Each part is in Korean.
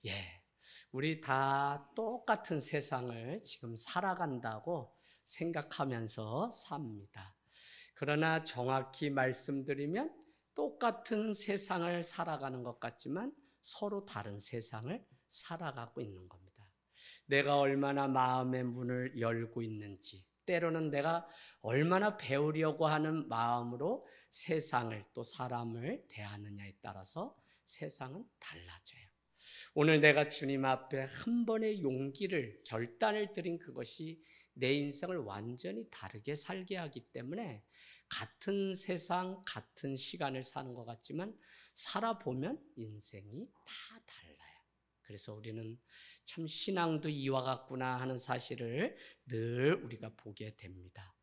예, 우리 다 똑같은 세상을 지금 살아간다고 생각하면서 삽니다. 그러나 정확히 말씀드리면 똑같은 세상을 살아가는 것 같지만 서로 다른 세상을 살아가고 있는 겁니다. 내가 얼마나 마음의 문을 열고 있는지, 때로는 내가 얼마나 배우려고 하는 마음으로 세상을 또 사람을 대하느냐에 따라서 세상은 달라져요. 오늘 내가 주님 앞에 한 번의 용기를, 결단을 드린 그것이 내 인생을 완전히 다르게 살게 하기 때문에 같은 세상, 같은 시간을 사는 것 같지만 살아보면 인생이 다 달라요. 그래서 우리는 참 신앙도 이와 같구나 하는 사실을 늘 우리가 보게 됩니다.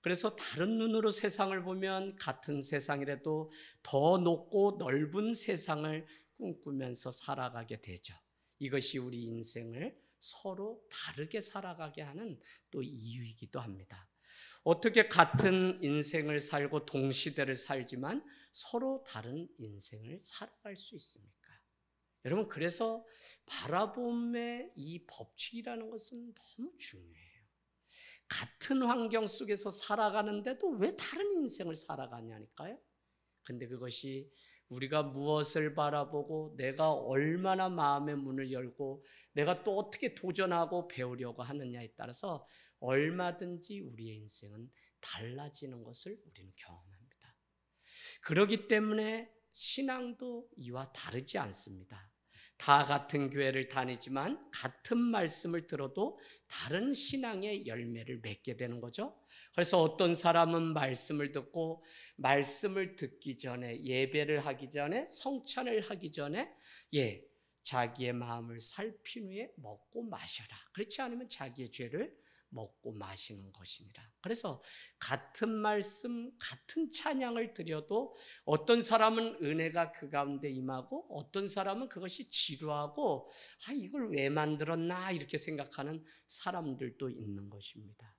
그래서 다른 눈으로 세상을 보면 같은 세상이라도 더 높고 넓은 세상을 꿈꾸면서 살아가게 되죠. 이것이 우리 인생을 서로 다르게 살아가게 하는 또 이유이기도 합니다. 어떻게 같은 인생을 살고 동시대를 살지만 서로 다른 인생을 살아갈 수 있습니까? 여러분, 그래서 바라봄의 이 법칙이라는 것은 너무 중요해요. 같은 환경 속에서 살아가는데도 왜 다른 인생을 살아가냐니까요. 근데 그것이 우리가 무엇을 바라보고 내가 얼마나 마음의 문을 열고 내가 또 어떻게 도전하고 배우려고 하느냐에 따라서 얼마든지 우리의 인생은 달라지는 것을 우리는 경험합니다. 그렇기 때문에 신앙도 이와 다르지 않습니다. 다 같은 교회를 다니지만 같은 말씀을 들어도 다른 신앙의 열매를 맺게 되는 거죠. 그래서 어떤 사람은 말씀을 듣고 말씀을 듣기 전에, 예배를 하기 전에, 성찬을 하기 전에 자기의 마음을 살핀 후에 먹고 마셔라. 그렇지 않으면 자기의 죄를 먹고 마시는 것이니라. 그래서 같은 말씀, 같은 찬양을 드려도 어떤 사람은 은혜가 그 가운데 임하고 어떤 사람은 그것이 지루하고 이걸 왜 만들었나 이렇게 생각하는 사람들도 있는 것입니다.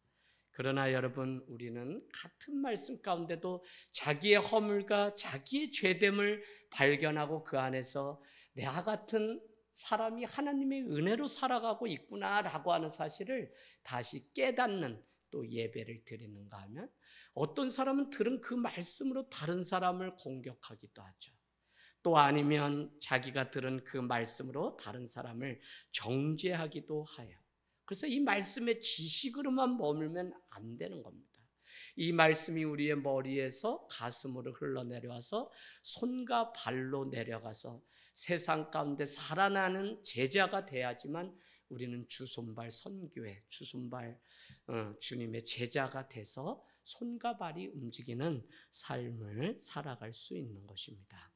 그러나 여러분, 우리는 같은 말씀 가운데도 자기의 허물과 자기의 죄됨을 발견하고 그 안에서 내가 같은 사람이 하나님의 은혜로 살아가고 있구나라고 하는 사실을 다시 깨닫는 또 예배를 드리는가 하면 어떤 사람은 들은 그 말씀으로 다른 사람을 공격하기도 하죠. 또 아니면 자기가 들은 그 말씀으로 다른 사람을 정죄하기도 하여. 그래서 이 말씀의 지식으로만 머물면 안 되는 겁니다. 이 말씀이 우리의 머리에서 가슴으로 흘러내려와서 손과 발로 내려가서 세상 가운데 살아나는 제자가 돼야지만 우리는 주손발 선교회, 주손발 주님의 제자가 돼서 손과 발이 움직이는 삶을 살아갈 수 있는 것입니다.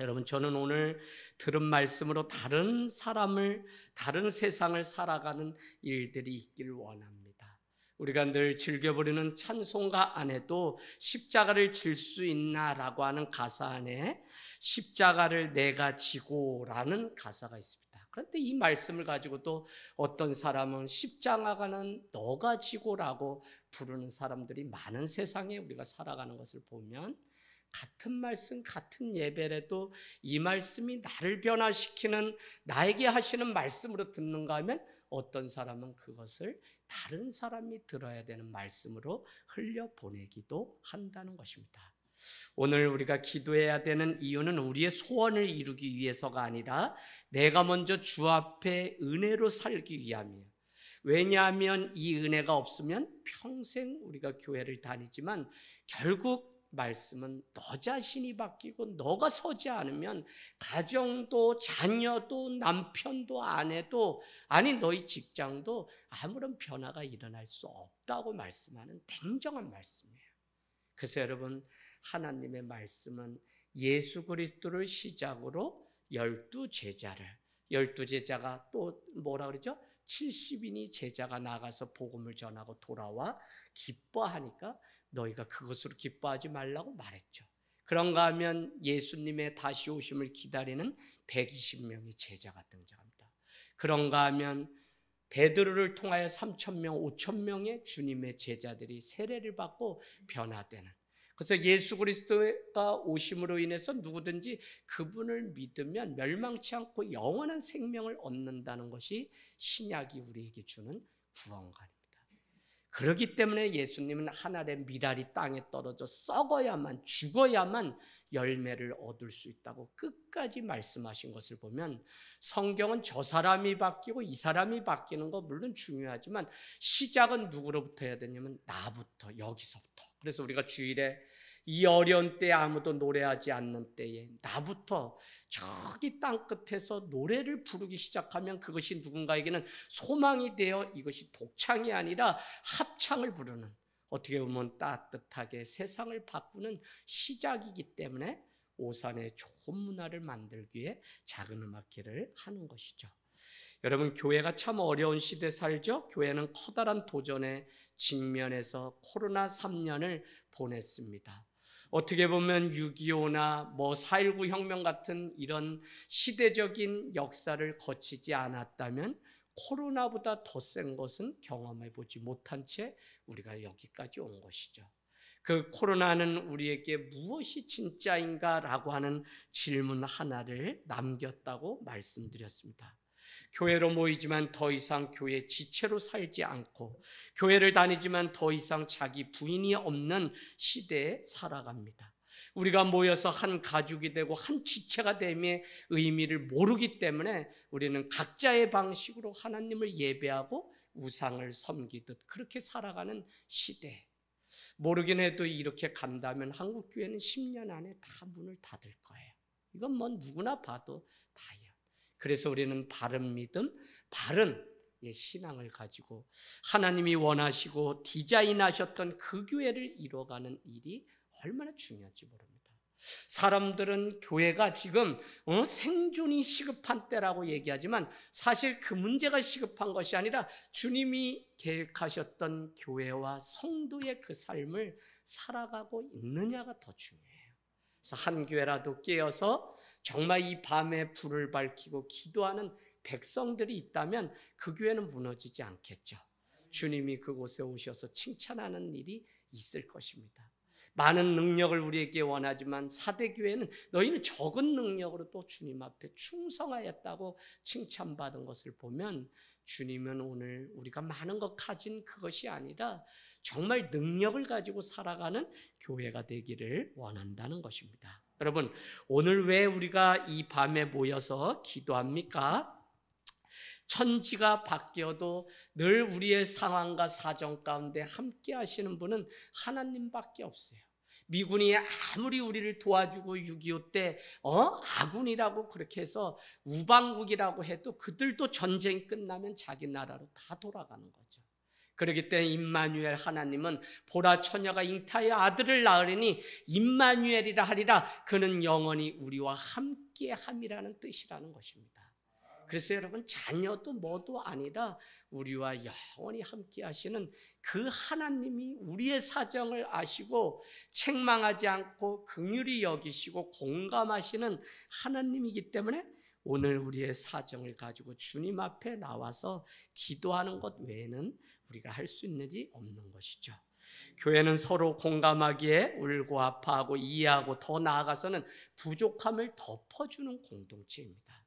여러분, 저는 오늘 들은 말씀으로 다른 사람을, 다른 세상을 살아가는 일들이 있길 원합니다. 우리가 늘 즐겨부르는 찬송가 안에도 십자가를 질 수 있나라고 하는 가사 안에 십자가를 내가 지고라는 가사가 있습니다. 그런데 이 말씀을 가지고도 어떤 사람은 십자가는 너가 지고라고 부르는 사람들이 많은 세상에 우리가 살아가는 것을 보면 같은 말씀, 같은 예배라도 이 말씀이 나를 변화시키는, 나에게 하시는 말씀으로 듣는가 하면 어떤 사람은 그것을 다른 사람이 들어야 되는 말씀으로 흘려보내기도 한다는 것입니다. 오늘 우리가 기도해야 되는 이유는 우리의 소원을 이루기 위해서가 아니라 내가 먼저 주 앞에 은혜로 살기 위함이에요. 왜냐하면 이 은혜가 없으면 평생 우리가 교회를 다니지만 결국 말씀은 너 자신이 바뀌고 너가 서지 않으면 가정도 자녀도 남편도 아내도 아니 너희 직장도 아무런 변화가 일어날 수 없다고 말씀하는 냉정한 말씀이에요. 그래서 여러분, 하나님의 말씀은 예수 그리스도를 시작으로 12제자를, 12제자가 또 뭐라 그러죠? 70인이 제자가 나가서 복음을 전하고 돌아와 기뻐하니까 너희가 그것으로 기뻐하지 말라고 말했죠. 그런가 하면 예수님의 다시 오심을 기다리는 120명의 제자가 등장합니다. 그런가 하면 베드로를 통하여 3,000명, 5,000명의 주님의 제자들이 세례를 받고 변화되는, 그래서 예수 그리스도가 오심으로 인해서 누구든지 그분을 믿으면 멸망치 않고 영원한 생명을 얻는다는 것이 신약이 우리에게 주는 구원관입니다. 그렇기 때문에 예수님은 한 알의 밀알이 땅에 떨어져 썩어야만, 죽어야만 열매를 얻을 수 있다고 끝까지 말씀하신 것을 보면, 성경은 저 사람이 바뀌고 이 사람이 바뀌는 거 물론 중요하지만 시작은 누구로부터 해야 되냐면 나부터, 여기서부터. 그래서 우리가 주일에 이 어려운 때에 아무도 노래하지 않는 때에 나부터 저기 땅끝에서 노래를 부르기 시작하면 그것이 누군가에게는 소망이 되어 이것이 독창이 아니라 합창을 부르는, 어떻게 보면 따뜻하게 세상을 바꾸는 시작이기 때문에 오산의 좋은 문화를 만들기 위해 작은 음악회를 하는 것이죠. 여러분, 교회가 참 어려운 시대 살죠. 교회는 커다란 도전에 직면해서 코로나 3년을 보냈습니다. 어떻게 보면 6.25나 4.19 혁명 같은 이런 시대적인 역사를 거치지 않았다면 코로나보다 더 센 것은 경험해 보지 못한 채 우리가 여기까지 온 것이죠. 그 코로나는 우리에게 무엇이 진짜인가라고 하는 질문 하나를 남겼다고 말씀드렸습니다. 교회로 모이지만 더 이상 교회 지체로 살지 않고, 교회를 다니지만 더 이상 자기 부인이 없는 시대에 살아갑니다. 우리가 모여서 한 가족이 되고 한 지체가 됨의 의미를 모르기 때문에 우리는 각자의 방식으로 하나님을 예배하고 우상을 섬기듯 그렇게 살아가는 시대. 모르긴 해도 이렇게 간다면 한국 교회는 10년 안에 다 문을 닫을 거예요. 이건 누구나 봐도 다예요. 그래서 우리는 바른 믿음, 바른 신앙을 가지고 하나님이 원하시고 디자인하셨던 그 교회를 이뤄가는 일이 얼마나 중요한지 모릅니다. 사람들은 교회가 지금 생존이 시급한 때라고 얘기하지만 사실 그 문제가 시급한 것이 아니라 주님이 계획하셨던 교회와 성도의 그 삶을 살아가고 있느냐가 더 중요해요. 그래서 한 교회라도 깨어서 정말 이 밤에 불을 밝히고 기도하는 백성들이 있다면 그 교회는 무너지지 않겠죠. 주님이 그곳에 오셔서 칭찬하는 일이 있을 것입니다. 많은 능력을 우리에게 원하지만 사대교회는 너희는 적은 능력으로 또 주님 앞에 충성하였다고 칭찬받은 것을 보면, 주님은 오늘 우리가 많은 것 가진 그것이 아니라 정말 능력을 가지고 살아가는 교회가 되기를 원한다는 것입니다. 여러분, 오늘 왜 우리가 이 밤에 모여서 기도합니까? 천지가 바뀌어도 늘 우리의 상황과 사정 가운데 함께 하시는 분은 하나님밖에 없어요. 미군이 아무리 우리를 도와주고 6.25 때 아군이라고 그렇게 해서 우방국이라고 해도 그들도 전쟁이 끝나면 자기 나라로 다 돌아가는 거죠. 그렇기 때문에 임마누엘 하나님은 보라 처녀가 잉타의 아들을 낳으리니 임마누엘이라 하리라, 그는 영원히 우리와 함께함이라는 뜻이라는 것입니다. 그래서 여러분, 자녀도 뭐도 아니라 우리와 영원히 함께 하시는 그 하나님이 우리의 사정을 아시고 책망하지 않고 긍휼히 여기시고 공감하시는 하나님이기 때문에 오늘 우리의 사정을 가지고 주님 앞에 나와서 기도하는 것 외에는 우리가 할 수 있는 일이 없는 것이죠. 교회는 서로 공감하기에 울고 아파하고 이해하고 더 나아가서는 부족함을 덮어주는 공동체입니다.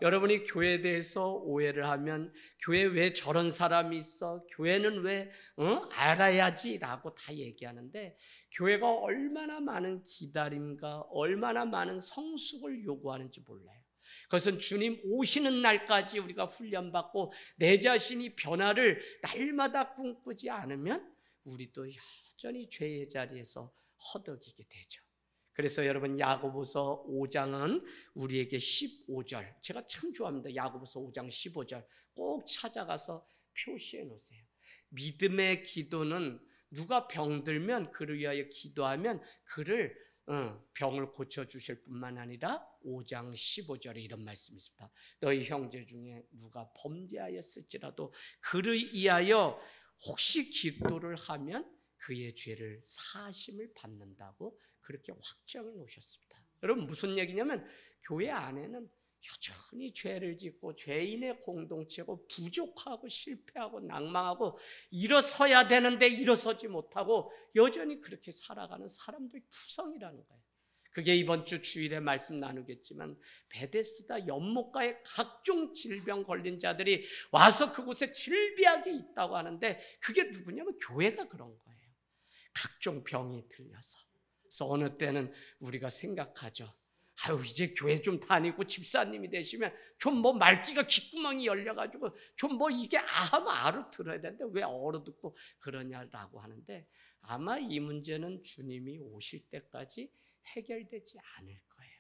여러분이 교회에 대해서 오해를 하면 교회 왜 저런 사람이 있어? 교회는 왜 알아야지 라고 다 얘기하는데, 교회가 얼마나 많은 기다림과 얼마나 많은 성숙을 요구하는지 몰라요. 그것은 주님 오시는 날까지 우리가 훈련받고 내 자신이 변화를 날마다 꿈꾸지 않으면 우리도 여전히 죄의 자리에서 허덕이게 되죠. 그래서 여러분, 야고보서 5장은 우리에게 15절, 제가 참 좋아합니다. 야고보서 5장 15절 꼭 찾아가서 표시해 놓으세요. 믿음의 기도는 누가 병들면 그를 위하여 기도하면 그를 병을 고쳐주실 뿐만 아니라 5장 15절에 이런 말씀이 있습니다. 너희 형제 중에 누가 범죄하였을지라도 그를 위하여 혹시 기도를 하면 그의 죄를 사심을 받는다고 그렇게 확정을 놓으셨습니다. 여러분, 무슨 얘기냐면 교회 안에는 여전히 죄를 짓고 죄인의 공동체고 부족하고 실패하고 낭망하고 일어서야 되는데 일어서지 못하고 여전히 그렇게 살아가는 사람들의 투성이라는 거예요. 그게 이번 주 주일에 말씀 나누겠지만 베데스다 연못가에 각종 질병 걸린 자들이 와서 그곳에 질비하게 있다고 하는데 그게 누구냐면 교회가 그런 거예요. 각종 병이 들려서. 그래서 어느 때는 우리가 생각하죠. 아유, 이제 교회 좀 다니고 집사님이 되시면 좀 뭐 말귀가 귓구멍이 열려가지고 좀 뭐 이게 하면 아로 들어야 되는데 왜 어로 듣고 그러냐라고 하는데 아마 이 문제는 주님이 오실 때까지 해결되지 않을 거예요.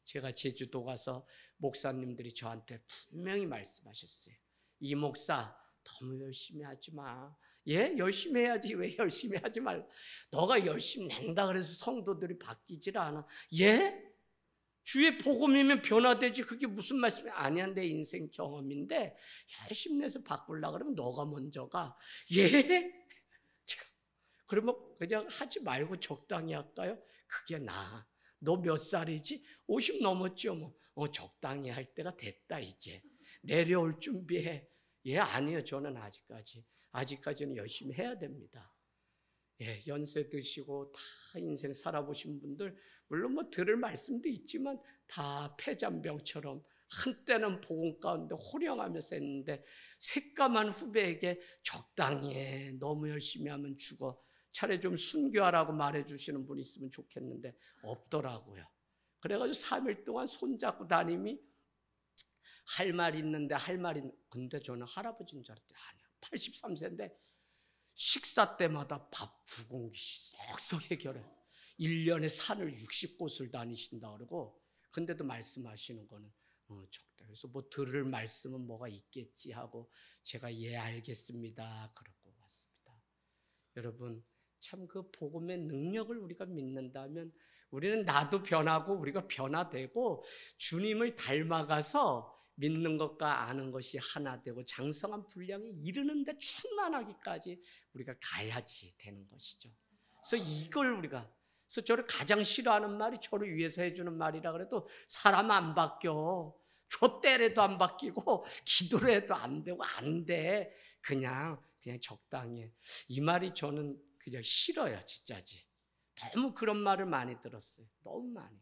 제가 제주도 가서 목사님들이 저한테 분명히 말씀하셨어요. 이 목사 너무 열심히 하지 마. 예? 열심히 해야지. 왜 열심히 하지 말라. 너가 열심히 낸다 그래서 성도들이 바뀌질 않아. 예? 주의 복음이면 변화되지. 그게 무슨 말씀이야? 아니야, 내 인생 경험인데 열심히 내서 바꾸려고 그러면 너가 먼저 가. 예? 그러면 그냥 하지 말고 적당히 할까요? 그게 나아. 너 몇 살이지? 50 넘었죠 뭐. 적당히 할 때가 됐다 이제. 내려올 준비해. 예, 아니요. 저는 아직까지는 열심히 해야 됩니다. 예, 연세 드시고 다 인생 살아보신 분들 물론 뭐 들을 말씀도 있지만 다 폐잔병처럼 한때는 복음 가운데 호령하면서 했는데 새까만 후배에게 적당히 해. 너무 열심히 하면 죽어. 차라리 좀 순교하라고 말해주시는 분이 있으면 좋겠는데 없더라고요. 그래가지고 3일 동안 손잡고 다님이 할 말 있는데 근데 저는 할아버지인 줄 알았더니 아니야. 83세인데 식사 때마다 밥 9공기씩 쏙쏙 해결해. 1년에 산을 60곳을 다니신다 그러고 근데도 말씀하시는 거는 적다. 그래서 뭐 들을 말씀은 뭐가 있겠지 하고 제가 예 알겠습니다 그러고 왔습니다. 여러분 참 그 복음의 능력을 우리가 믿는다면 우리는 나도 변하고 우리가 변화되고 주님을 닮아가서 믿는 것과 아는 것이 하나 되고 장성한 분량에 이르는데 충만하기까지 우리가 가야지 되는 것이죠. 그래서 이걸 그래서 저를 가장 싫어하는 말이 저를 위해서 해주는 말이라 그래도 사람 안 바뀌어. 저 때려도 안 바뀌고 기도를 해도 안 되고 안 돼. 그냥 적당히 해. 이 말이 저는 그냥 싫어요. 진짜지. 너무 그런 말을 많이 들었어요. 너무 많이.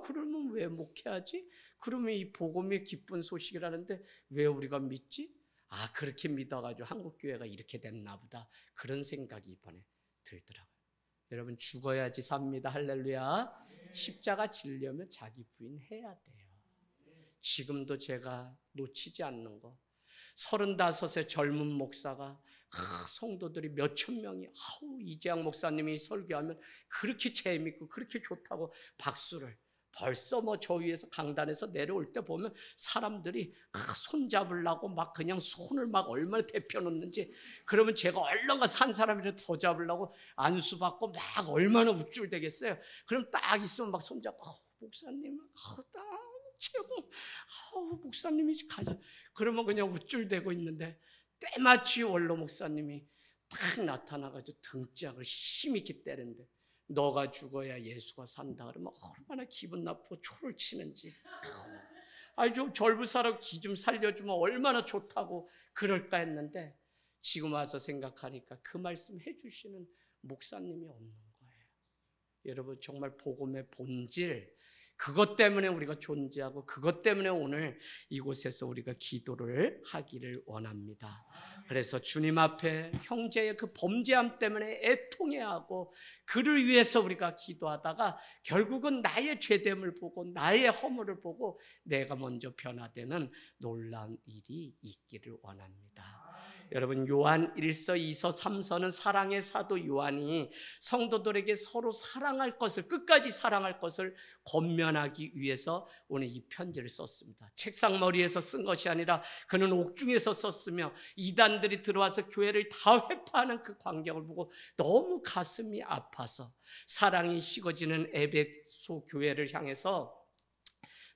그러면 왜 목회하지? 그러면 이 복음이 기쁜 소식이라는데 왜 우리가 믿지? 그렇게 믿어가지고 한국교회가 이렇게 됐나 보다. 그런 생각이 이번에 들더라고요. 여러분 죽어야지 삽니다. 할렐루야. 십자가 지려면 자기 부인해야 돼요. 지금도 제가 놓치지 않는 거. 35세 젊은 목사가 성도들이 몇천 명이 이재학 목사님이 설교하면 그렇게 재밌고 그렇게 좋다고 박수를 벌써 뭐 저 위에서 강단에서 내려올 때 보면 사람들이 손잡으려고 막 그냥 손을 막 얼마나 데펴놓는지 그러면 제가 얼른 가서 한 사람이라도 더 잡으려고 안수받고 막 얼마나 우쭐대겠어요. 그럼 딱 있으면 막 손잡고 목사님 딱 최고 목사님이 가자. 그러면 그냥 우쭐대고 있는데 때마치 원로 목사님이 딱 나타나가지고 등짝을 힘있게 때리는데 너가 죽어야 예수가 산다 그러면 얼마나 기분 나쁘고 초를 치는지. 좀 젊은 사람 기 좀 살려주면 얼마나 좋다고 그럴까 했는데 지금 와서 생각하니까 그 말씀 해주시는 목사님이 없는 거예요. 여러분 정말 복음의 본질 그것 때문에 우리가 존재하고 그것 때문에 오늘 이곳에서 우리가 기도를 하기를 원합니다. 그래서 주님 앞에 형제의 그 범죄함 때문에 애통해야 하고 그를 위해서 우리가 기도하다가 결국은 나의 죄됨을 보고 나의 허물을 보고 내가 먼저 변화되는 놀라운 일이 있기를 원합니다. 여러분 요한 1서 2서 3서는 사랑의 사도 요한이 성도들에게 서로 사랑할 것을 끝까지 사랑할 것을 권면하기 위해서 오늘 이 편지를 썼습니다. 책상머리에서 쓴 것이 아니라 그는 옥중에서 썼으며 이단들이 들어와서 교회를 다 회파하는 그 광경을 보고 너무 가슴이 아파서 사랑이 식어지는 에베소 교회를 향해서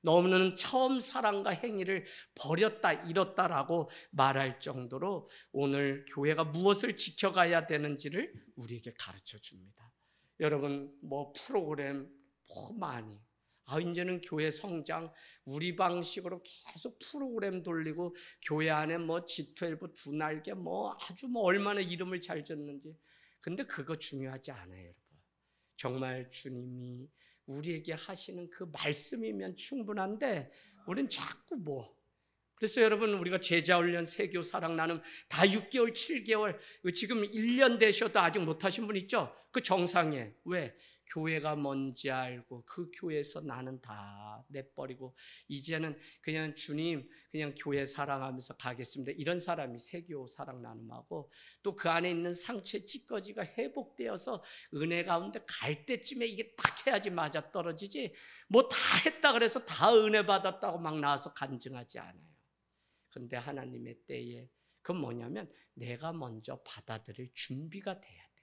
너는 처음 사랑과 행위를 버렸다 잃었다라고 말할 정도로 오늘 교회가 무엇을 지켜가야 되는지를 우리에게 가르쳐 줍니다. 여러분 뭐 프로그램 많이 이제는 교회 성장 우리 방식으로 계속 프로그램 돌리고 교회 안에 뭐 G12 두 날개 뭐 아주 뭐 얼마나 이름을 잘 졌는지. 근데 그거 중요하지 않아요, 여러분. 정말 주님이 우리에게 하시는 그 말씀이면 충분한데 우린 자꾸 그래서 여러분, 우리가 제자훈련, 세교, 사랑, 나눔 다 6개월, 7개월, 지금 1년 되셔도 아직 못하신 분 있죠? 그 정상이에요. 왜? 교회가 뭔지 알고 그 교회에서 나는 다 내버리고 이제는 그냥 주님 그냥 교회 사랑하면서 가겠습니다. 이런 사람이 세교, 사랑, 나눔하고 또 그 안에 있는 상처 찌꺼기가 회복되어서 은혜 가운데 갈 때쯤에 이게 딱 해야지 맞아떨어지지, 뭐 다 했다 그래서 다 은혜 받았다고 막 나와서 간증하지 않아요. 근데 하나님의 때에 그건 뭐냐면 내가 먼저 받아들일 준비가 돼야 돼.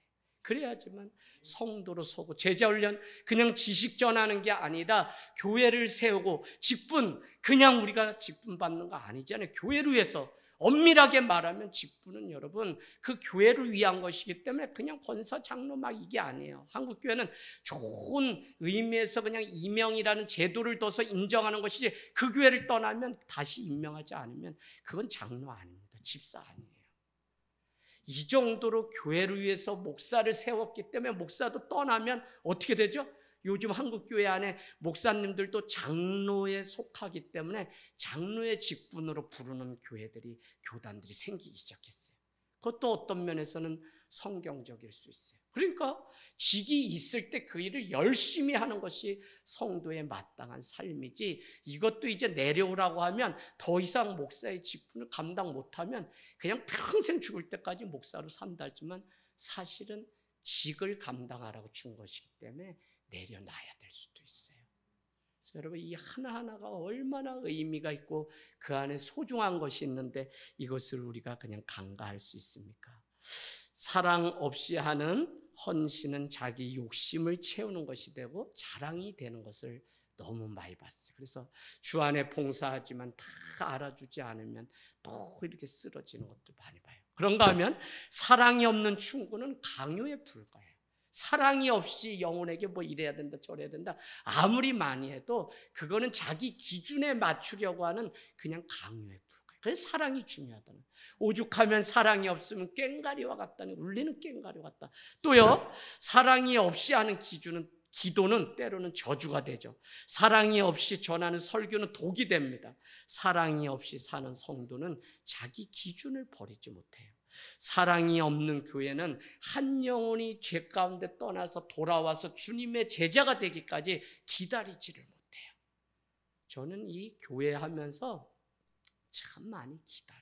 그래야지만 성도로 서고, 제자훈련 그냥 지식 전하는 게 아니라 교회를 세우고, 직분 그냥 우리가 직분 받는 거 아니잖아요. 교회를 위해서 엄밀하게 말하면 직분은 여러분 그 교회를 위한 것이기 때문에 그냥 권사 장로 막 이게 아니에요. 한국 교회는 좋은 의미에서 그냥 임명이라는 제도를 둬서 인정하는 것이지, 그 교회를 떠나면 다시 임명하지 않으면 그건 장로 아닙니다. 집사 아니에요. 이 정도로 교회를 위해서 목사를 세웠기 때문에 목사도 떠나면 어떻게 되죠? 요즘 한국교회 안에 목사님들도 장로에 속하기 때문에 장로의 직분으로 부르는 교회들이, 교단들이 생기기 시작했어요. 그것도 어떤 면에서는 성경적일 수 있어요. 그러니까 직이 있을 때 그 일을 열심히 하는 것이 성도의 마땅한 삶이지, 이것도 이제 내려오라고 하면 더 이상 목사의 직분을 감당 못하면 그냥 평생 죽을 때까지 목사로 산다지만 사실은 직을 감당하라고 준 것이기 때문에 내려놔야 될 수도 있어요. 그래서 여러분, 이 하나하나가 얼마나 의미가 있고 그 안에 소중한 것이 있는데 이것을 우리가 그냥 간과할 수 있습니까? 사랑 없이 하는 헌신은 자기 욕심을 채우는 것이 되고 자랑이 되는 것을 너무 많이 봤어요. 그래서 주 안에 봉사하지만 다 알아주지 않으면 또 이렇게 쓰러지는 것도 많이 봐요. 그런가 하면 사랑이 없는 충고는 강요에 불과해요. 사랑이 없이 영혼에게 뭐 이래야 된다 저래야 된다 아무리 많이 해도 그거는 자기 기준에 맞추려고 하는 그냥 강요에 불과해요. 그래서 사랑이 중요하다는, 오죽하면 사랑이 없으면 꽹가리와 같다는, 울리는 꽹가리 같다. 또요, 사랑이 없이 하는 기도는 때로는 저주가 되죠. 사랑이 없이 전하는 설교는 독이 됩니다. 사랑이 없이 사는 성도는 자기 기준을 버리지 못해요. 사랑이 없는 교회는 한 영혼이 죄 가운데 떠나서 돌아와서 주님의 제자가 되기까지 기다리지를 못해요. 저는 이 교회 하면서 참 많이 기다려.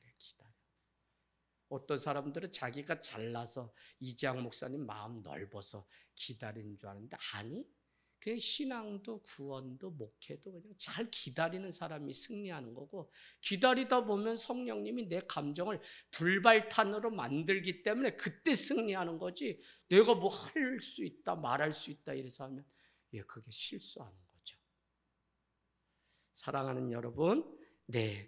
어떤 사람들은 자기가 잘나서 이재학 목사님 마음 넓어서 기다리는 줄 아는데, 아니, 그 신앙도 구원도 목회도 그냥 잘 기다리는 사람이 승리하는 거고, 기다리다 보면 성령님이 내 감정을 불발탄으로 만들기 때문에 그때 승리하는 거지, 내가 뭐 할 수 있다 말할 수 있다 이래서 하면 그게 실수하는 거죠. 사랑하는 여러분,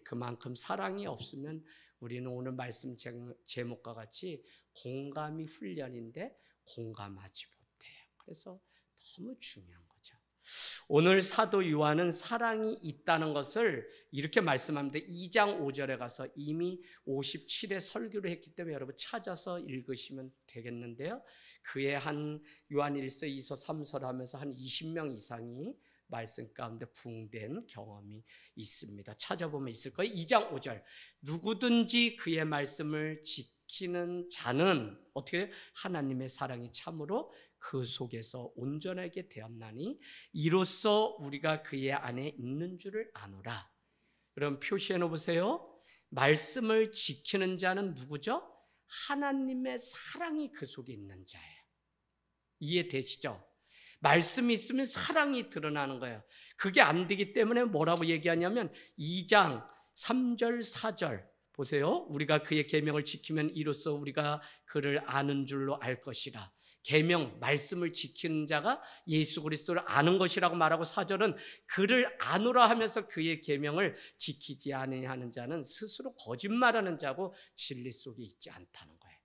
그만큼 사랑이 없으면 우리는 오늘 말씀 제목과 같이 공감이 훈련인데 공감하지 못해요. 그래서 너무 중요한 거죠. 오늘 사도 요한은 사랑이 있다는 것을 이렇게 말씀합니다. 2장 5절에 가서 이미 57회 설교를 했기 때문에 여러분 찾아서 읽으시면 되겠는데요. 그의 한 요한 1서, 2서, 3서를 하면서 한 20명 이상이 말씀 가운데 부흥된 경험이 있습니다. 찾아보면 있을 거예요. 2장 5절, 누구든지 그의 말씀을 지키는 자는 어떻게 해요? 하나님의 사랑이 참으로 그 속에서 온전하게 되었나니 이로써 우리가 그의 안에 있는 줄을 아노라. 그럼 표시해 놓으세요. 말씀을 지키는 자는 누구죠? 하나님의 사랑이 그 속에 있는 자예요. 이해되시죠? 말씀이 있으면 사랑이 드러나는 거예요. 그게 안 되기 때문에 뭐라고 얘기하냐면 2장 3절 4절 보세요. 우리가 그의 계명을 지키면 이로써 우리가 그를 아는 줄로 알 것이라. 계명, 말씀을 지키는 자가 예수 그리스도를 아는 것이라고 말하고, 4절은 그를 아노라 하면서 그의 계명을 지키지 아니하는 자는 스스로 거짓말하는 자고 진리 속에 있지 않다는 거예요.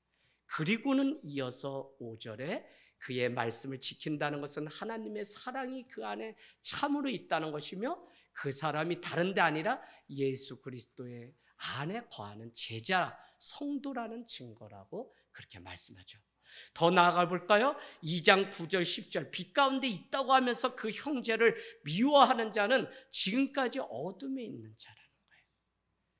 그리고는 이어서 5절에 그의 말씀을 지킨다는 것은 하나님의 사랑이 그 안에 참으로 있다는 것이며 그 사람이 다른 데 아니라 예수 그리스도의 안에 거하는 제자, 성도라는 증거라고 그렇게 말씀하죠. 더 나아가 볼까요? 2장 9절 10절 빛 가운데 있다고 하면서 그 형제를 미워하는 자는 지금까지 어둠에 있는 자라는 거예요.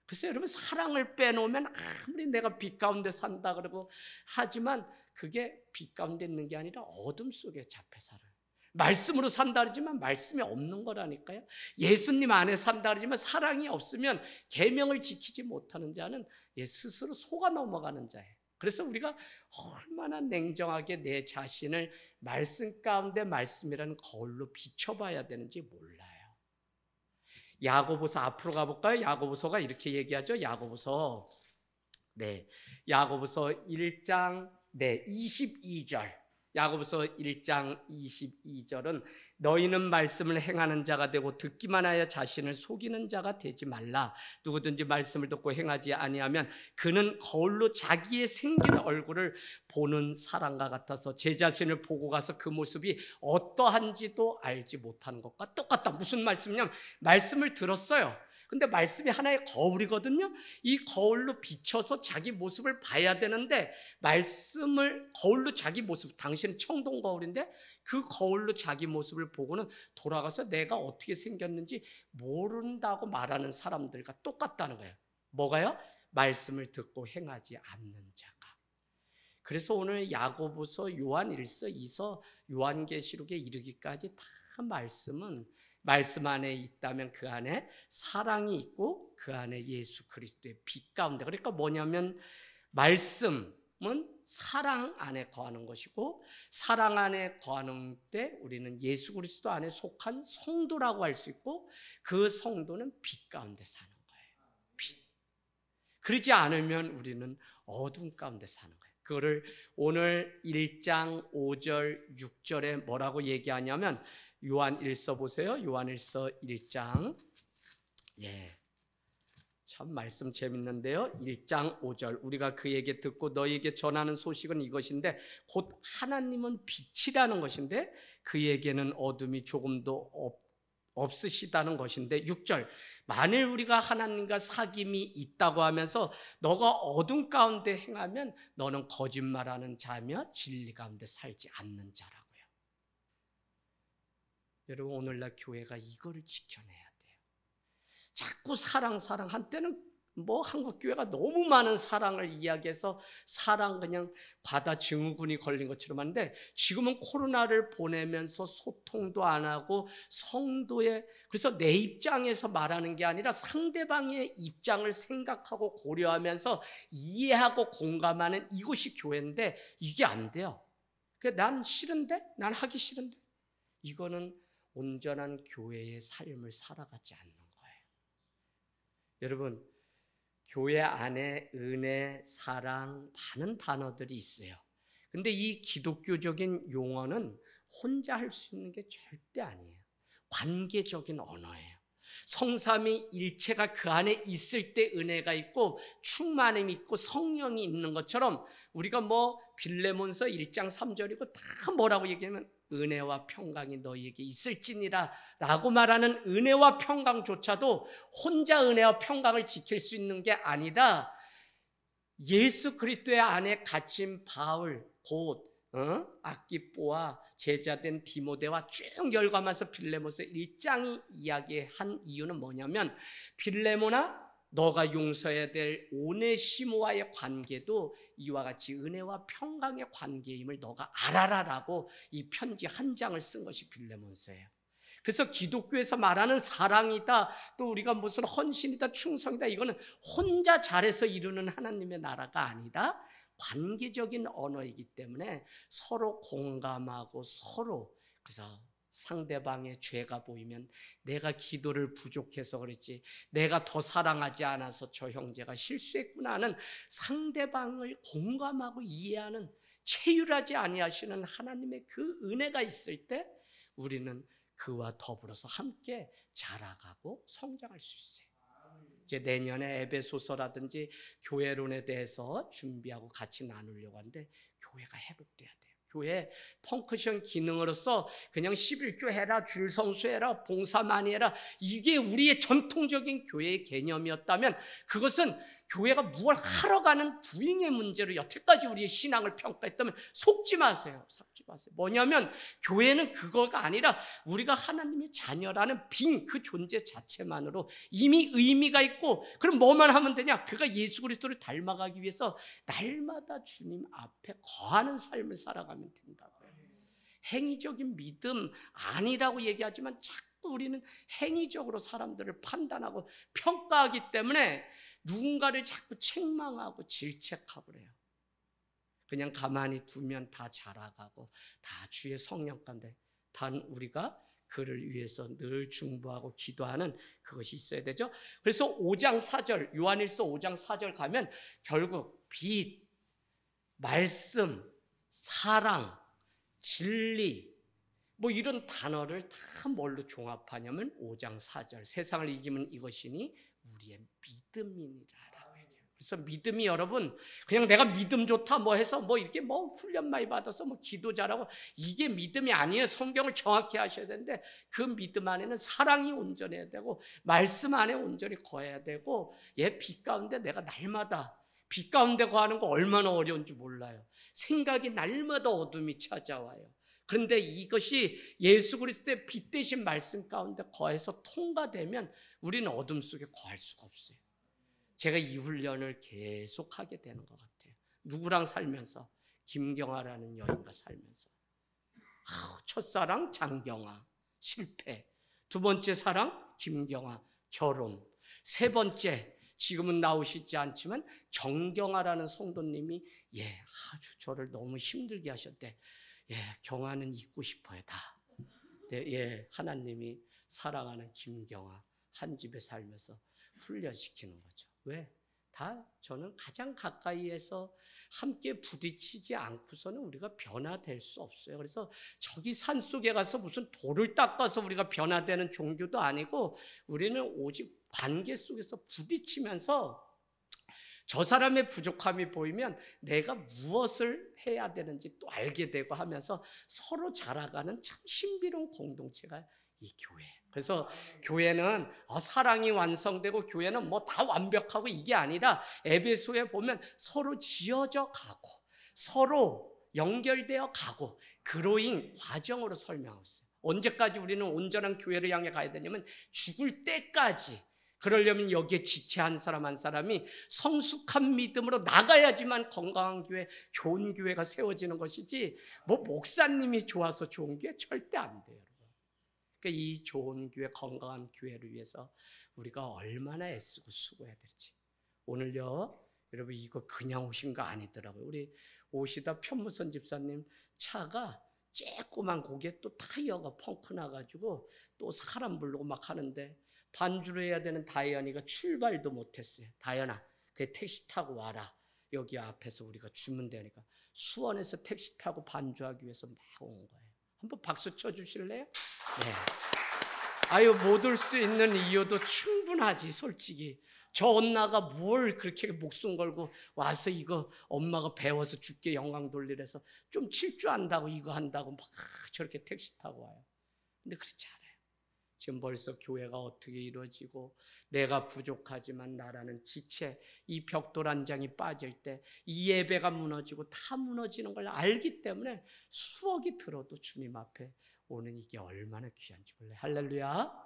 그래서 여러분 사랑을 빼놓으면 아무리 내가 빛 가운데 산다 그러고 하지만 그게 빛 가운데 있는 게 아니라 어둠 속에 잡혀 살아요. 말씀으로 산다 그러지만 말씀이 없는 거라니까요. 예수님 안에 산다 그러지만 사랑이 없으면 계명을 지키지 못하는 자는 스스로 속아 넘어가는 자예요. 그래서 우리가 얼마나 냉정하게 내 자신을 말씀 가운데 말씀이라는 거울로 비춰봐야 되는지 몰라요. 야고보서 앞으로 가볼까요? 야고보서가 이렇게 얘기하죠. 야고보서 1장 22절. 야고보서 1장 22절은 너희는 말씀을 행하는 자가 되고 듣기만 하여 자신을 속이는 자가 되지 말라. 누구든지 말씀을 듣고 행하지 아니하면 그는 거울로 자기의 생긴 얼굴을 보는 사람과 같아서 제 자신을 보고 가서 그 모습이 어떠한지도 알지 못하는 것과 똑같다. 무슨 말씀이냐면 말씀을 들었어요. 근데 말씀이 하나의 거울이거든요. 이 거울로 비춰서 자기 모습을 봐야 되는데 말씀을 거울로 자기 모습, 당신은 청동 거울인데 그 거울로 자기 모습을 보고는 돌아가서 내가 어떻게 생겼는지 모른다고 말하는 사람들과 똑같다는 거예요. 뭐가요? 말씀을 듣고 행하지 않는 자가. 그래서 오늘 야고보서, 요한일서, 이서, 요한계시록에 이르기까지 다 말씀은 말씀 안에 있다면 그 안에 사랑이 있고 그 안에 예수 그리스도의 빛 가운데. 그러니까 뭐냐면 말씀은 사랑 안에 거하는 것이고 사랑 안에 거하는 때 우리는 예수 그리스도 안에 속한 성도라고 할 수 있고 그 성도는 빛 가운데 사는 거예요. 빛. 그러지 않으면 우리는 어둠 가운데 사는 거예요. 그거를 오늘 1장 5절 6절에 뭐라고 얘기하냐면 요한일서 보세요. 요한일서 1장. 참 말씀 재밌는데요. 1장 5절. 우리가 그에게 듣고 너희에게 전하는 소식은 이것인데 곧 하나님은 빛이라는 것인데 그에게는 어둠이 조금도 없으시다는 것인데 6절. 만일 우리가 하나님과 사귐이 있다고 하면서 너가 어둠 가운데 행하면 너는 거짓말하는 자며 진리 가운데 살지 않는 자라고. 여러분 오늘날 교회가 이거를 지켜내야 돼요. 자꾸 사랑 한때는 한국 교회가 너무 많은 사랑을 이야기해서 사랑 그냥 과다 증후군이 걸린 것처럼 하는데 지금은 코로나를 보내면서 소통도 안 하고 성도의 그래서 내 입장에서 말하는 게 아니라 상대방의 입장을 생각하고 고려하면서 이해하고 공감하는 이것이 교회인데 이게 안 돼요. 난 싫은데? 난 하기 싫은데? 이거는 온전한 교회의 삶을 살아가지 않는 거예요. 여러분, 교회 안에 은혜, 사랑, 많은 단어들이 있어요. 근데 이 기독교적인 용어는 혼자 할 수 있는 게 절대 아니에요. 관계적인 언어예요. 성삼위 일체가 그 안에 있을 때 은혜가 있고 충만함이 있고 성령이 있는 것처럼 우리가 빌레몬서 1장 3절이고 다 뭐라고 얘기하면 은혜와 평강이 너희에게 있을지니라 라고 말하는 은혜와 평강조차도 혼자 은혜와 평강을 지킬 수 있는 게 아니라 예수 그리스도의 안에 갇힌 바울 곧 아키뽀와 제자된 디모데와 쭉 열감해서 빌레몬서 1장이 이야기한 이유는 뭐냐면 빌레몬아 너가 용서해야 될 오네시모와의 관계도 이와 같이 은혜와 평강의 관계임을 너가 알아라라고 이 편지 한 장을 쓴 것이 빌레몬서예요. 그래서 기독교에서 말하는 사랑이다 또 우리가 무슨 헌신이다 충성이다 이거는 혼자 잘해서 이루는 하나님의 나라가 아니라 관계적인 언어이기 때문에 서로 공감하고 서로 그래서 상대방의 죄가 보이면 내가 기도를 부족해서 그랬지 내가 더 사랑하지 않아서 저 형제가 실수했구나 하는 상대방을 공감하고 이해하는 체휼하지 아니하시는 하나님의 그 은혜가 있을 때 우리는 그와 더불어서 함께 자라가고 성장할 수 있어요. 이제 내년에 에베소서라든지 교회론에 대해서 준비하고 같이 나누려고 하는데 교회가 회복돼야 돼요. 교회 펑크션 기능으로서 그냥 11조 해라, 줄 성수해라, 봉사 많이 해라, 이게 우리의 전통적인 교회의 개념이었다면 그것은 교회가 무엇을 하러 가는 부잉의 문제로 여태까지 우리의 신앙을 평가했다면 속지 마세요. 속지 마세요. 뭐냐면 교회는 그거가 아니라 우리가 하나님의 자녀라는 빈 그 존재 자체만으로 이미 의미가 있고, 그럼 뭐만 하면 되냐? 그가 예수 그리스도를 닮아가기 위해서 날마다 주님 앞에 거하는 삶을 살아가면 된다고요. 행위적인 믿음 아니라고 얘기하지만 자꾸 우리는 행위적으로 사람들을 판단하고 평가하기 때문에 누군가를 자꾸 책망하고 질책하고 그래요. 그냥 가만히 두면 다 자라가고 다 주의 성령 가운데, 단 우리가 그를 위해서 늘 중보하고 기도하는 그것이 있어야 되죠. 그래서 5장 4절, 요한일서 5장 4절 가면 결국 빛, 말씀, 사랑, 진리, 뭐 이런 단어를 다 뭘로 종합하냐면 5장 4절, 세상을 이기면 이것이니 우리의 믿음이니라라고 얘기해요. 그래서 믿음이 여러분 그냥 내가 믿음 좋다 뭐 해서 뭐 이렇게 뭐 훈련 많이 받아서 뭐 기도 잘하고 이게 믿음이 아니에요. 성경을 정확히 하셔야 되는데 그 믿음 안에는 사랑이 온전해야 되고 말씀 안에 온전히 거해야 되고, 빛 가운데 내가 날마다 빛 가운데 거하는 거 얼마나 어려운지 몰라요. 생각이 날마다 어둠이 찾아와요. 그런데 이것이 예수 그리스도의 빛 대신 말씀 가운데 거해서 통과되면 우리는 어둠 속에 거할 수가 없어요. 제가 이 훈련을 계속하게 되는 것 같아요. 누구랑 살면서? 김경아라는 여인과 살면서. 첫사랑 장경아, 실패. 두 번째 사랑 김경아, 결혼. 세 번째, 지금은 나오시지 않지만 정경아라는 성도님이 아주 저를 너무 힘들게 하셨대. 경아는 잊고 싶어요 다. 하나님이 사랑하는 김경아 한 집에 살면서 훈련시키는 거죠. 왜? 다 저는 가장 가까이에서 함께 부딪히지 않고서는 우리가 변화될 수 없어요. 그래서 저기 산속에 가서 무슨 돌을 닦아서 우리가 변화되는 종교도 아니고, 우리는 오직 관계 속에서 부딪히면서 저 사람의 부족함이 보이면 내가 무엇을 해야 되는지 또 알게 되고 하면서 서로 자라가는 참 신비로운 공동체가 이 교회. 그래서 교회는 사랑이 완성되고 교회는 뭐 다 완벽하고 이게 아니라 에베소에 보면 서로 지어져 가고 서로 연결되어 가고 그로인 과정으로 설명하고 있어요. 언제까지 우리는 온전한 교회를 향해 가야 되냐면 죽을 때까지. 그러려면 여기에 지체한 사람 한 사람이 성숙한 믿음으로 나가야지만 건강한 교회, 좋은 교회가 세워지는 것이지 뭐 목사님이 좋아서 좋은 교회 절대 안 돼요. 그러니까 이 좋은 교회, 건강한 교회를 위해서 우리가 얼마나 애쓰고 수고해야 될지. 오늘요 여러분 이거 그냥 오신 거 아니더라고요. 우리 오시다 편무선 집사님 차가 쬐꼬만 고개 또 타이어가 펑크 나가지고 또 사람 부르고 막 하는데 반주를 해야 되는 다이언이가 출발도 못했어요. 다이언아, 그 택시 타고 와라. 여기 앞에서 우리가 주면 되니까 수원에서 택시 타고 반주하기 위해서 막 온 거예요. 한번 박수 쳐주실래요? 네. 아유, 못 올 수 있는 이유도 충분하지. 솔직히 저 언나가 뭘 그렇게 목숨 걸고 와서 이거 엄마가 배워서 죽게 영광 돌리래서 좀 칠 줄 안다고 이거 한다고 막 저렇게 택시 타고 와요. 근데 그렇지 않아요. 지금 벌써 교회가 어떻게 이루어지고 내가 부족하지만 나라는 지체, 이 벽돌 한 장이 빠질 때 이 예배가 무너지고 다 무너지는 걸 알기 때문에 수억이 들어도 주님 앞에 오는 이게 얼마나 귀한지 몰라요. 할렐루야.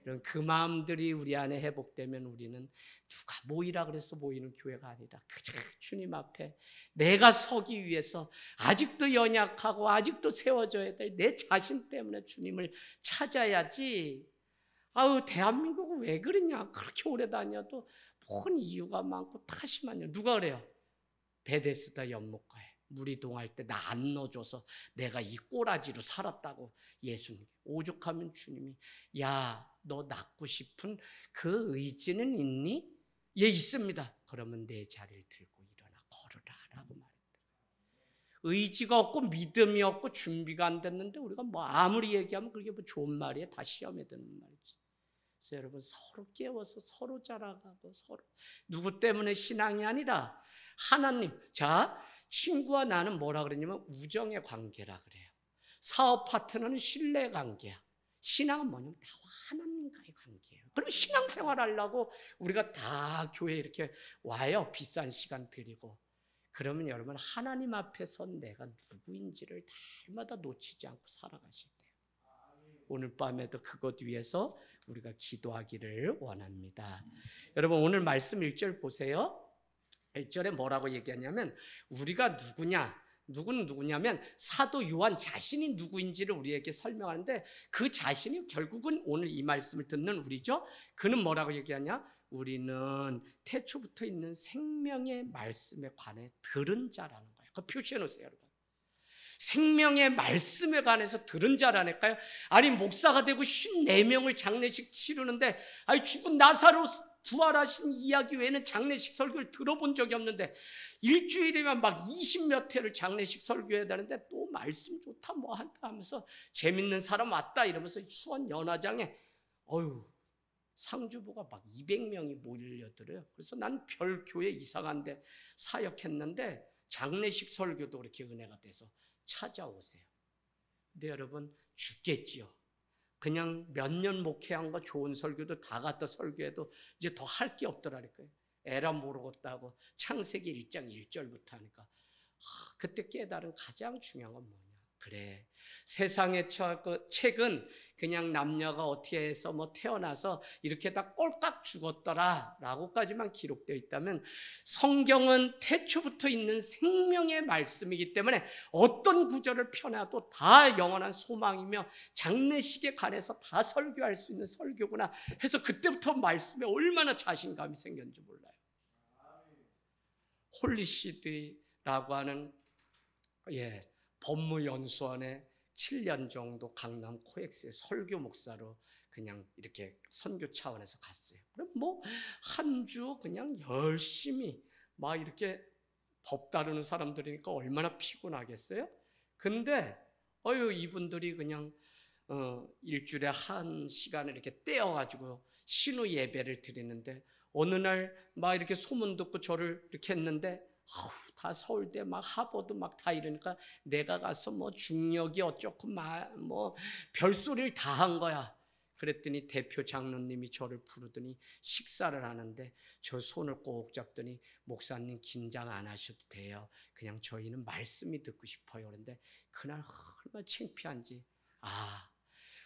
이런 그 마음들이 우리 안에 회복되면 우리는 누가 모이라 그래서 모이는 교회가 아니라 그저 주님 앞에 내가 서기 위해서 아직도 연약하고 아직도 세워져야 될 내 자신 때문에 주님을 찾아야지. 아우, 대한민국은 왜 그러냐. 그렇게 오래 다녀도 뭔 이유가 많고 탓이 많냐. 누가 그래요? 베데스다 연못가에 물이 동할 때 나 안 넣어줘서 내가 이 꼬라지로 살았다고 예수님. 오죽하면 주님이 야, 너 낫고 싶은 그 의지는 있니? 예, 있습니다. 그러면 내 자리를 들고 일어나 걸으라 라고 말했다. 의지가 없고 믿음이 없고 준비가 안 됐는데 우리가 뭐 아무리 얘기하면 그게 뭐 좋은 말이에요. 다 시험에 드는 말이지. 그래서 여러분 서로 깨워서 서로 자라가고 서로 누구 때문에 신앙이 아니라 하나님. 자, 친구와 나는 뭐라 그러냐면 우정의 관계라 그래요. 사업 파트너는 신뢰 관계야. 신앙은 뭐냐면 다 하나님과의 관계예요. 그럼 신앙생활 하려고 우리가 다 교회에 이렇게 와요. 비싼 시간 들이고. 그러면 여러분 하나님 앞에 선 내가 누구인지를 날마다 놓치지 않고 살아가실 때요. 오늘 밤에도 그것 위해서 우리가 기도하기를 원합니다. 여러분 오늘 말씀 1절 보세요. 1절에 뭐라고 얘기하냐면 우리가 누구는 누구냐면 사도 요한 자신이 누구인지를 우리에게 설명하는데 그 자신이 결국은 오늘 이 말씀을 듣는 우리죠. 그는 뭐라고 얘기하냐? 우리는 태초부터 있는 생명의 말씀에 관해 들은 자라는 거예요. 그거 표시해 놓으세요, 여러분. 생명의 말씀에 관해서 들은 자라니까요. 아니 목사가 되고 54명을 장례식 치르는데 아니 죽은 나사로 부활하신 이야기 외에는 장례식 설교를 들어본 적이 없는데 일주일이면 막 20몇 회를 장례식 설교해야 되는데 또 말씀 좋다 뭐 한다 하면서 재밌는 사람 왔다 이러면서 수원 연화장에 상주보가 막 200명이 몰려들어요. 그래서 난 별 교회 이상한데 사역했는데 장례식 설교도 그렇게 은혜가 돼서 찾아오세요. 근데 여러분 죽겠지요. 그냥 몇 년 목회한 거 좋은 설교도 다 갖다 설교해도 이제 더 할 게 없더라니까요. 에라 모르겠다고 창세기 1장 1절부터 하니까 그때 깨달은 가장 중요한 건 뭐냐. 그래 세상의 책은 그냥 남녀가 어떻게 해서 뭐 태어나서 이렇게 다 꼴깍 죽었더라 라고까지만 기록되어 있다면 성경은 태초부터 있는 생명의 말씀이기 때문에 어떤 구절을 펴놔도 다 영원한 소망이며 장례식에 관해서 다 설교할 수 있는 설교구나 해서 그때부터 말씀에 얼마나 자신감이 생겼는지 몰라요. 홀리시드라고 하는 법무연수원에 7년 정도 강남 코엑스의 설교 목사로 그냥 이렇게 선교 차원에서 갔어요. 그럼 뭐 한 주 그냥 열심히 막 이렇게 법 다루는 사람들이니까 얼마나 피곤하겠어요? 근데 이분들이 그냥 일주일에 한 시간을 이렇게 떼어가지고 신우 예배를 드리는데 어느 날 막 이렇게 소문 듣고 저를 이렇게 했는데 다 서울대 막 하버드 막 다 이러니까 내가 가서 뭐 중력이 어쩌고 뭐 별소리를 다 한 거야. 그랬더니 대표 장로님이 저를 부르더니 식사를 하는데 저 손을 꼭 잡더니 목사님 긴장 안 하셔도 돼요. 그냥 저희는 말씀이 듣고 싶어요. 그런데 그날 얼마나 창피한지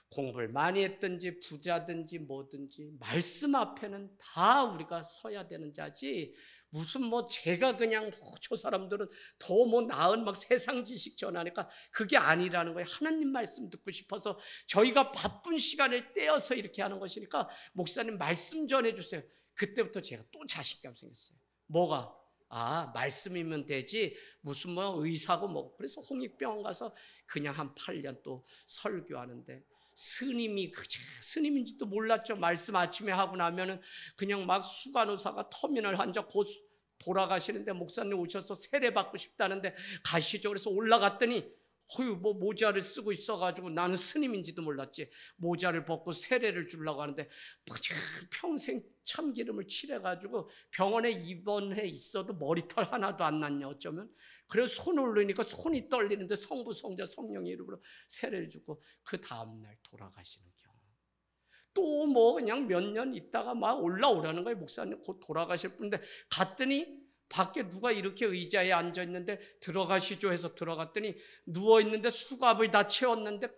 공부를 많이 했든지 부자든지 뭐든지 말씀 앞에는 다 우리가 서야 되는 자지 무슨 뭐 제가 그냥 저 사람들은 더 뭐 나은 막 세상 지식 전하니까 그게 아니라는 거예요. 하나님 말씀 듣고 싶어서 저희가 바쁜 시간을 떼어서 이렇게 하는 것이니까 목사님 말씀 전해주세요. 그때부터 제가 또 자신감 생겼어요. 뭐가? 말씀이면 되지 무슨 뭐 의사고 뭐. 그래서 홍익병원 가서 그냥 한 8년 또 설교하는데 스님이 스님인지도 몰랐죠. 말씀 아침에 하고 나면은 그냥 막 수간호사가 터미널 환자 곧 돌아가시는데 목사님 오셔서 세례 받고 싶다는데 가시죠. 그래서 올라갔더니 뭐 모자를 쓰고 있어가지고 나는 스님인지도 몰랐지. 모자를 벗고 세례를 주려고 하는데 평생 참기름을 칠해가지고 병원에 입원해 있어도 머리털 하나도 안 났냐 어쩌면. 그래서 손을 올리니까 손이 떨리는데 성부 성자 성령의 이름으로 세례를 주고 그 다음날 돌아가시는 경우. 또 뭐 그냥 몇 년 있다가 막 올라오라는 거예요. 목사님 곧 돌아가실 분인데 갔더니 밖에 누가 이렇게 의자에 앉아있는데 들어가시죠 해서 들어갔더니 누워있는데 수갑을 다 채웠는데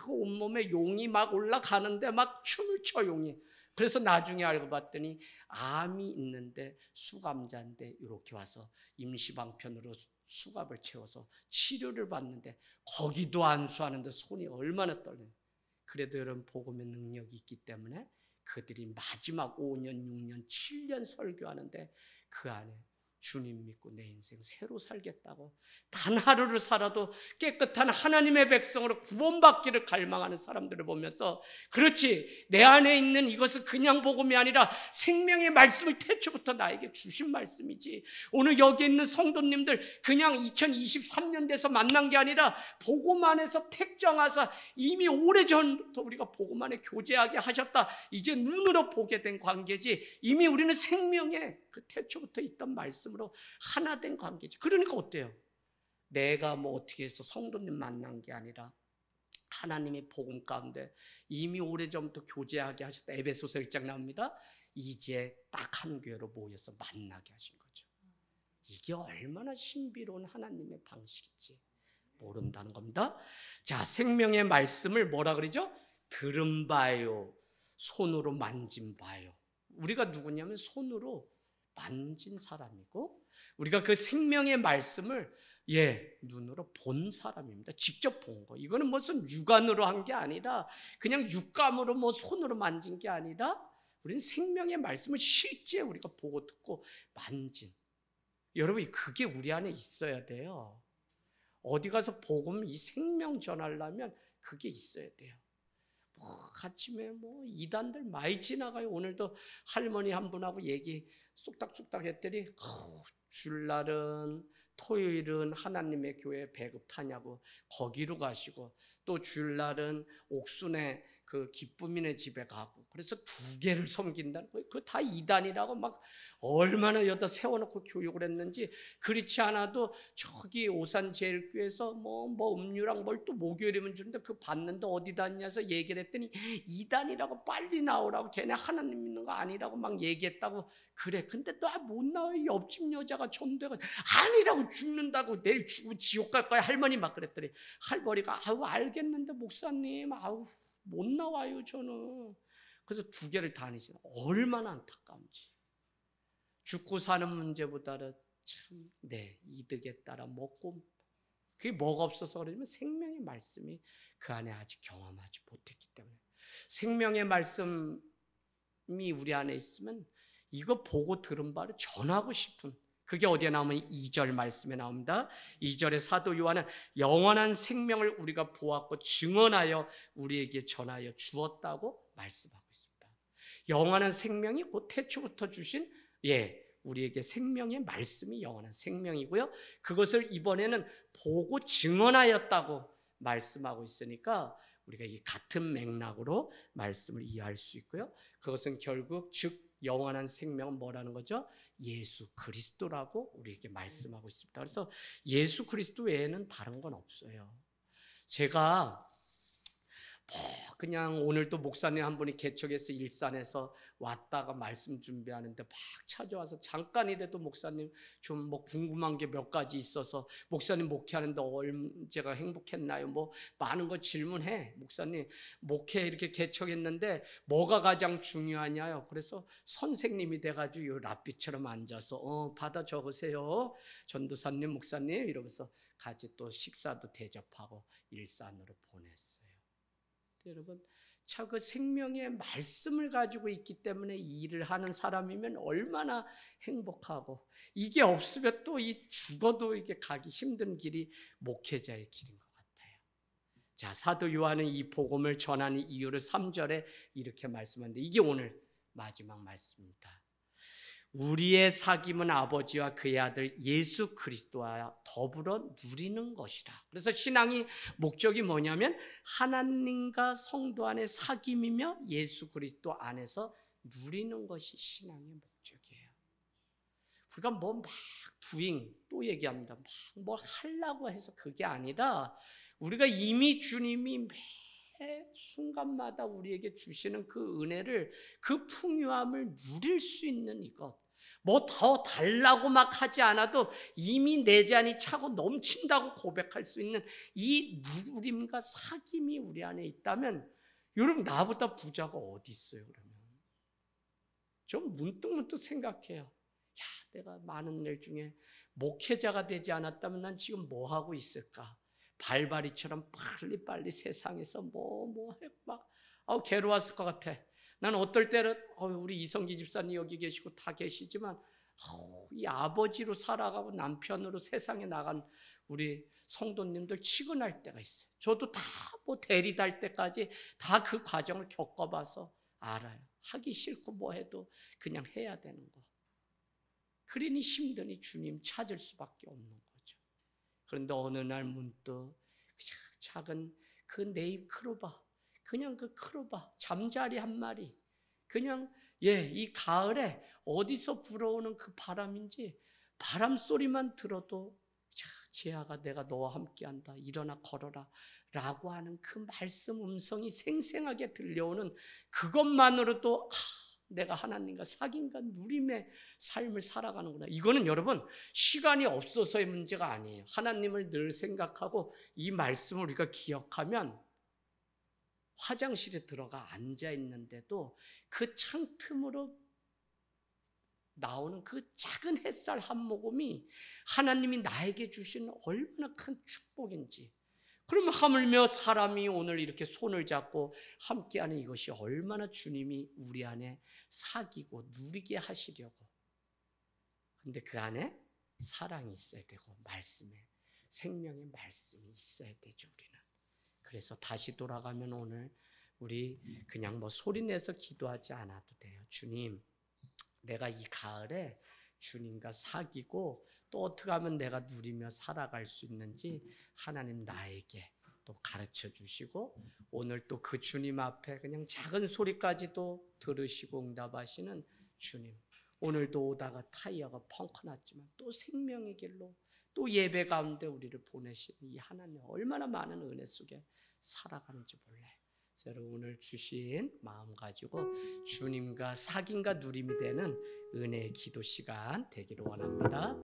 온몸에 용이 막 올라가는데 막 춤을 춰 용이. 그래서 나중에 알고 봤더니 암이 있는데 수감자인데 이렇게 와서 임시방편으로 수갑을 채워서 치료를 받는데 거기도 안수하는데 손이 얼마나 떨려요. 그래도 여러분 복음의 능력이 있기 때문에 그들이 마지막 5년, 6년, 7년 설교하는데 그 안에 주님 믿고 내 인생 새로 살겠다고 단 하루를 살아도 깨끗한 하나님의 백성으로 구원받기를 갈망하는 사람들을 보면서 그렇지 내 안에 있는 이것은 그냥 복음이 아니라 생명의 말씀을 태초부터 나에게 주신 말씀이지. 오늘 여기 있는 성도님들 그냥 2023년 돼서 만난 게 아니라 복음 안에서 택정하사 이미 오래전부터 우리가 복음 안에 교제하게 하셨다. 이제 눈으로 보게 된 관계지 이미 우리는 생명의 그 태초부터 있던 말씀으로 하나 된 관계지. 그러니까 어때요? 내가 뭐 어떻게 해서 성도님 만난 게 아니라 하나님의 복음 가운데 이미 오래전부터 교제하게 하셨다. 에베소서 1장 나옵니다. 이제 딱 한 교회로 모여서 만나게 하신 거죠. 이게 얼마나 신비로운 하나님의 방식인지 모른다는 겁니다. 자, 생명의 말씀을 뭐라 그러죠? 들은 바요, 손으로 만진 바요. 우리가 누구냐면 손으로 만진 사람이고, 우리가 그 생명의 말씀을 눈으로 본 사람입니다. 직접 본 거. 이거는 무슨 육안으로 한 게 아니라 그냥 육감으로 뭐 손으로 만진 게 아니라 우리는 생명의 말씀을 실제 우리가 보고 듣고 만진. 여러분, 그게 우리 안에 있어야 돼요. 어디 가서 복음 이 생명 전하려면 그게 있어야 돼요. 아침에 이단들 많이 지나가요. 오늘도 할머니 한 분하고 얘기 쏙닥쏙닥 했더니 주일날은 토요일은 하나님의 교회 배급하냐고 거기로 가시고, 또 주일날은 옥순에 그 기쁨이네 집에 가고, 그래서 두 개를 섬긴다는 거예요. 그거 다 이단이라고 막 얼마나 여기다 세워놓고 교육을 했는지. 그렇지 않아도 저기 오산제일교회에서 뭐 음료랑 뭘 또 목요일이면 주는데 그 받는데 어디 다니냐서 얘기를 했더니 이단이라고 빨리 나오라고, 걔네 하나님 믿는 거 아니라고 막 얘기했다고. 그래, 근데 나 못 나와요. 옆집 여자가 전도가 아니라고 죽는다고, 내일 죽고 지옥 갈 거야 할머니 막 그랬더니 할머니가 알겠는데 목사님 못 나와요 저는. 그래서 두 개를 다니시는, 얼마나 안타까운지. 죽고 사는 문제보다는 참 이득에 따라 먹고, 그게 뭐가 없어서 그러냐면 생명의 말씀이 그 안에 아직 경험하지 못했기 때문에. 생명의 말씀이 우리 안에 있으면 이거 보고 들은 바를 전하고 싶은, 그게 어디에 나오면 2절 말씀에 나옵니다. 2절에 사도 요한은 영원한 생명을 우리가 보았고 증언하여 우리에게 전하여 주었다고 말씀하고 있습니다. 영원한 생명이 곧 태초부터 주신 우리에게 생명의 말씀이 영원한 생명이고요. 그것을 이번에는 보고 증언하였다고 말씀하고 있으니까 우리가 이 같은 맥락으로 말씀을 이해할 수 있고요. 그것은 결국 즉 영원한 생명은 뭐라는 거죠? 예수 그리스도라고 우리에게 말씀하고 있습니다. 그래서 예수 그리스도 외에는 다른 건 없어요. 제가 그냥 오늘도 목사님 한 분이 개척해서 일산에서 왔다가 말씀 준비하는데 막 찾아와서 잠깐이라도 목사님 좀 궁금한 게 몇 가지 있어서, 목사님 목회하는데 언제가 행복했나요? 많은 거 질문해. 목사님 목회 이렇게 개척했는데 뭐가 가장 중요하냐요? 그래서 선생님이 돼가지고 요 랍비처럼 앉아서 받아 적으세요 전도사님 목사님 이러면서 같이 또 식사도 대접하고 일산으로 보냈어요. 여러분, 참 그 생명의 말씀을 가지고 있기 때문에 일을 하는 사람이면 얼마나 행복하고, 이게 없으면 또 죽어도 이게 가기 힘든 길이 목회자의 길인 것 같아요. 자, 사도 요한은 이 복음을 전하는 이유를 3절에 이렇게 말씀하는데, 이게 오늘 마지막 말씀입니다. 우리의 사귐은 아버지와 그의 아들 예수 그리스도와 더불어 누리는 것이라. 그래서 신앙이 목적이 뭐냐면 하나님과 성도 안의 사귐이며 예수 그리스도 안에서 누리는 것이 신앙의 목적이에요. 우리가 막 두잉 또 얘기합니다. 뭐 하려고 해서 그게 아니라, 우리가 이미 주님이 매 순간마다 우리에게 주시는 그 은혜를, 그 풍요함을 누릴 수 있는 이것, 더 달라고 막 하지 않아도 이미 내 잔이 차고 넘친다고 고백할 수 있는 이 누림과 사귐이 우리 안에 있다면, 여러분 나보다 부자가 어디 있어요? 그러면 좀 문득문득 생각해요. 내가 많은 일 중에 목회자가 되지 않았다면 난 지금 뭐 하고 있을까? 발바리처럼 빨리빨리 세상에서 막 괴로웠을 것 같아. 난 어떨 때는 우리 이성기 집사님 여기 계시고 다 계시지만 이 아버지로 살아가고 남편으로 세상에 나간 우리 성도님들 치근할 때가 있어요. 저도 다 대리 달 때까지 다 그 과정을 겪어봐서 알아요. 하기 싫고 해도 그냥 해야 되는 거. 그러니 힘드니 주님 찾을 수밖에 없는 거죠. 그런데 어느 날 문득 작은 그 네잎 크로바, 그냥 그 크로바 잠자리 한 마리, 그냥 이 가을에 어디서 불어오는 그 바람인지 바람 소리만 들어도 지아가 내가 너와 함께한다. 일어나 걸어라. 라고 하는 그 말씀 음성이 생생하게 들려오는 그것만으로도 내가 하나님과 사귐과 누림의 삶을 살아가는구나. 이거는 여러분 시간이 없어서의 문제가 아니에요. 하나님을 늘 생각하고 이 말씀을 우리가 기억하면 화장실에 들어가 앉아 있는데도 그 창틈으로 나오는 그 작은 햇살 한 모금이 하나님이 나에게 주신 얼마나 큰 축복인지, 그러면 하물며 사람이 오늘 이렇게 손을 잡고 함께하는 이것이 얼마나 주님이 우리 안에 사귀고 누리게 하시려고. 근데 그 안에 사랑이 있어야 되고 말씀에 생명의 말씀이 있어야 되죠. 우리는. 그래서 다시 돌아가면 오늘 우리 그냥 소리내서 기도하지 않아도 돼요. 주님, 내가 이 가을에 주님과 사귀고 또 어떻게 하면 내가 누리며 살아갈 수 있는지 하나님 나에게 또 가르쳐 주시고, 오늘 또 그 주님 앞에 그냥 작은 소리까지도 들으시고 응답하시는 주님, 오늘도 오다가 타이어가 펑크 났지만 또 생명의 길로 또 예배 가운데 우리를 보내신 이 하나님 얼마나 많은 은혜 속에 살아가는지 몰라요. 여러분 오늘 주신 마음 가지고 주님과 사귐과 누림이 되는 은혜의 기도 시간 되기를 원합니다.